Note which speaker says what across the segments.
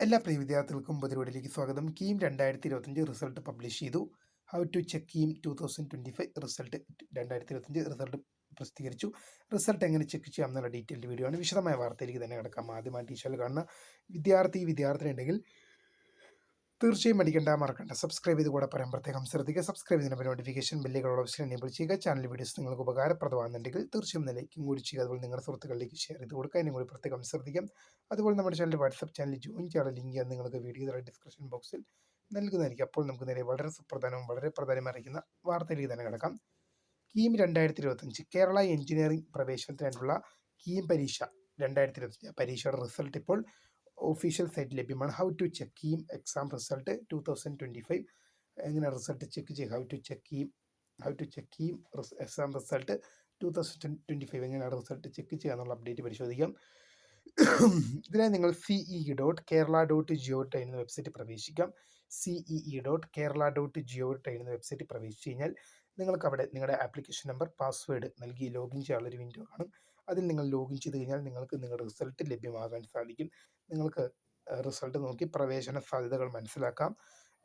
Speaker 1: എല്ലാ പ്രിയ വിദ്യാർത്ഥികൾക്കും പുതിയ സ്വാഗതം. കീം 2025 റിസൾട്ട് പബ്ലിഷ് ചെയ്തു. How to check KEAM 2025 result 2025 result പ്രസിദ്ധീകരിച്ചു. റിസൾട്ട് എങ്ങനെ ചെക്ക് ചെയ്യാം എന്നുള്ള ഡീറ്റെയിൽഡ് വീഡിയോ ആണ്. വിശദമായ വാർത്തയിലേക്ക് തന്നെ കിടക്കാം. ആദ്യമായിട്ട് ഈ ചാനൽ കാണുന്ന വിദ്യാർത്ഥി ഉണ്ടെങ്കിൽ തീർച്ചയായും മറക്കണ്ട സബ്സ്ക്രൈബ് ചെയ്ത് കൂടെ പറയാൻ പ്രത്യേകം ശ്രദ്ധിക്കുക. സബ്സ്ക്രൈബ് ചെയ്യുന്ന നോട്ടിഫിക്കേഷൻ ബെല്ലുകൾ ഓപ്ഷൻ എനേബിൾ ചെയ്യുക. ചാനൽ വീഡിയോസ് നിങ്ങൾക്ക് ഉപകാരപ്രദമാകുന്നുണ്ടെങ്കിൽ തീർച്ചയായും ലൈക്കും കൂടി ചെയ്യുക. അതുപോലെ നിങ്ങളുടെ സുഹൃത്തുക്കളിലേക്ക് ഷെയർ ചെയ്ത് കൊടുക്കുക. അതിനും കൂടി പ്രത്യേകം ശ്രദ്ധിക്കാം. അതുപോലെ നമ്മുടെ ചാനൽ വാട്സ്ആപ്പ് ചാനൽ ജോയിൻ ചെയ്യാനുള്ള ലിങ്ക് ഞാൻ നിങ്ങൾക്ക് വീഡിയോ ഡിസ്ക്രിപ്ഷൻ ബോക്സിൽ നൽകുന്നതായിരിക്കും. അപ്പോൾ നമുക്ക് നേരെ വളരെ സുപ്രധാനവും വളരെ പ്രധാനമറിയിക്കുന്ന വാർത്തയിലേക്ക് തന്നെ കിടക്കാം. കീം 2025 കേരള എഞ്ചിനീയറിംഗ് പ്രവേശനത്തിനായിട്ടുള്ള കീം പരീക്ഷ 2025 പരീക്ഷയുടെ റിസൾട്ട് ഇപ്പോൾ ഒഫീഷ്യൽ സൈറ്റ് ലഭ്യമാണ്. How to check KEAM exam result 2025 എങ്ങനെ റിസൾട്ട് ചെക്ക് ചെയ്യുക, how to check KEAM exam result 2025 എങ്ങനെയാണ് റിസൾട്ട് ചെക്ക് ചെയ്യുക എന്നുള്ള അപ്ഡേറ്റ് പരിശോധിക്കാം. ഇതിനായി നിങ്ങൾ CEE.kerala.gov.in എന്ന വെബ്സൈറ്റ് പ്രവേശിക്കാം. CEE.kerala.gov.in എന്ന വെബ്സൈറ്റ് പ്രവേശിച്ച് കഴിഞ്ഞാൽ നിങ്ങൾക്ക് അവിടെ നിങ്ങളുടെ ആപ്ലിക്കേഷൻ നമ്പർ പാസ്വേഡ് നൽകി ലോഗിൻ ചെയ്യാനുള്ളൊരു വിൻഡോ കാണും. അതിൽ നിങ്ങൾ ലോഗിൻ ചെയ്ത് കഴിഞ്ഞാൽ നിങ്ങൾക്ക് നിങ്ങളുടെ റിസൾട്ട് ലഭ്യമാകാൻ സാധിക്കും. നിങ്ങൾക്ക് റിസൾട്ട് നോക്കി പ്രവേശന സാധ്യതകൾ മനസ്സിലാക്കാം.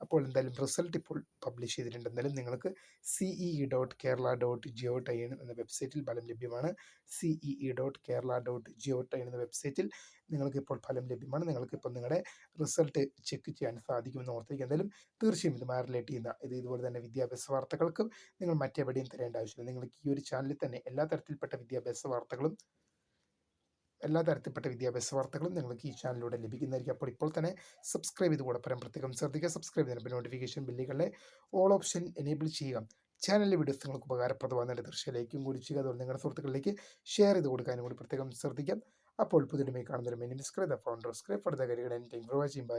Speaker 1: അപ്പോൾ എന്തായാലും റിസൾട്ട് ഇപ്പോൾ പബ്ലിഷ് ചെയ്തിട്ടുണ്ട്. എന്തായാലും നിങ്ങൾക്ക് CEE.kerala.gov.in എന്ന വെബ്സൈറ്റിൽ ഫലം ലഭ്യമാണ്. CEE.kerala.gov.in എന്ന വെബ്സൈറ്റിൽ നിങ്ങൾക്ക് ഇപ്പോൾ ഫലം ലഭ്യമാണ്. നിങ്ങൾക്കിപ്പോൾ നിങ്ങളുടെ റിസൾട്ട് ചെക്ക് ചെയ്യാൻ സാധിക്കുമെന്ന് ഓർത്തിരിക്കുക. എന്തായാലും തീർച്ചയായും ഇത് റിലേറ്റ് ചെയ്യുന്ന ഇതുപോലെ തന്നെ വിദ്യാഭ്യാസ വാർത്തകൾക്ക് നിങ്ങൾ മറ്റെവിടെയും തരേണ്ട ആവശ്യമില്ല. നിങ്ങൾക്ക് ഈ ഒരു ചാനലിൽ തന്നെ എല്ലാ തരത്തിൽപ്പെട്ട വിദ്യാഭ്യാസ വാർത്തകളും നിങ്ങൾക്ക് ഈ ചാനലിലൂടെ ലഭിക്കുന്നതായിരിക്കും. അപ്പോൾ ഇപ്പോൾ തന്നെ സബ്സ്ക്രൈബ് ചെയ്ത് കൂടെ പറയാൻ പ്രത്യേകം ശ്രദ്ധിക്കുക. സബ്സ്ക്രൈബ് ചെയ്യുന്നതിന് നോട്ടിഫിക്കേഷൻ ബെല്ലുകളെ ഓൾ ഓപ്ഷൻ എനേബിൾ ചെയ്യുക. ചാനലിലെ വീഡിയോസ് നിങ്ങൾക്ക് ഉപകാരപ്രദമാകുന്നതിൻ്റെ തീർച്ചയായും ലൈക്കും കൂടി ചെയ്യുക. അതുപോലെ നിങ്ങളുടെ സുഹൃത്തുക്കളിലേക്ക് ഷെയർ ചെയ്ത് കൊടുക്കാനും കൂടി പ്രത്യേകം ശ്രദ്ധിക്കാം. അപ്പോൾ പുതിയ കാണുന്നൊരു മെനി മിസ്ക്രൈ the founder scribe for the career and time for watching. By.